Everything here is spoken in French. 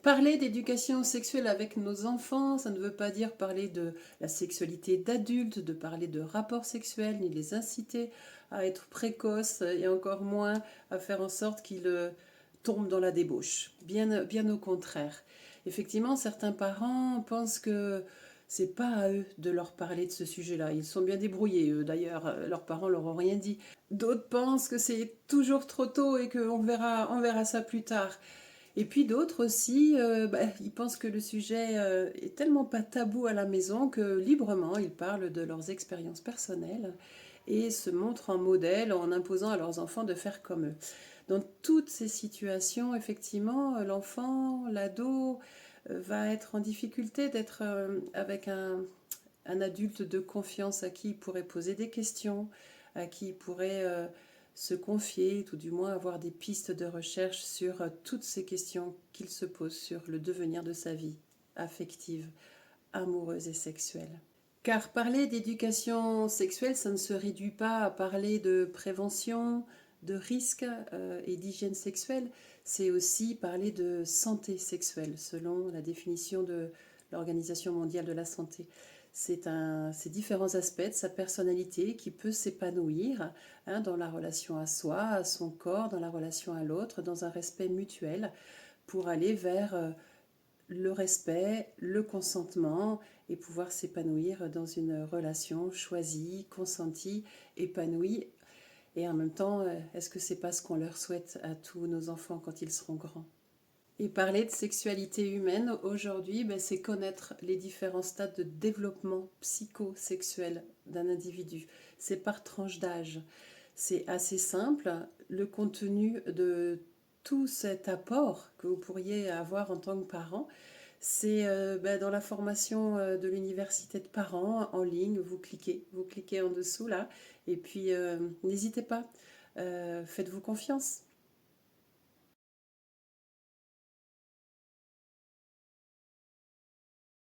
Parler d'éducation sexuelle avec nos enfants, ça ne veut pas dire parler de la sexualité d'adultes, de parler de rapports sexuels, ni les inciter à être précoces et encore moins à faire en sorte qu'ils tombent dans la débauche. Bien au contraire. Effectivement, certains parents pensent que c'est pas à eux de leur parler de ce sujet-là. Ils sont bien débrouillés, eux. D'ailleurs, leurs parents leur ont rien dit. D'autres pensent que c'est toujours trop tôt et on verra ça plus tard. Et puis d'autres aussi, ils pensent que le sujet est tellement pas tabou à la maison que librement ils parlent de leurs expériences personnelles et se montrent en modèle en imposant à leurs enfants de faire comme eux. Dans toutes ces situations, effectivement, l'enfant, l'ado va être en difficulté d'être avec un adulte de confiance à qui il pourrait poser des questions, à qui il pourrait se confier, tout du moins avoir des pistes de recherche sur toutes ces questions qu'il se pose sur le devenir de sa vie affective, amoureuse et sexuelle. Car parler d'éducation sexuelle, ça ne se réduit pas à parler de prévention, de risques et d'hygiène sexuelle, c'est aussi parler de santé sexuelle, selon la définition de l'Organisation mondiale de la santé. C'est différents aspects de sa personnalité qui peut s'épanouir dans la relation à soi, à son corps, dans la relation à l'autre, dans un respect mutuel, pour aller vers le respect, le consentement et pouvoir s'épanouir dans une relation choisie, consentie, épanouie. Et en même temps, est-ce que c'est pas ce qu'on leur souhaite à tous nos enfants quand ils seront grands? Et parler de sexualité humaine aujourd'hui, c'est connaître les différents stades de développement psychosexuel d'un individu. C'est par tranche d'âge. C'est assez simple. Le contenu de tout cet apport que vous pourriez avoir en tant que parent, c'est dans la formation de l'université de parents en ligne. Vous cliquez en dessous là, et puis n'hésitez pas, faites-vous confiance.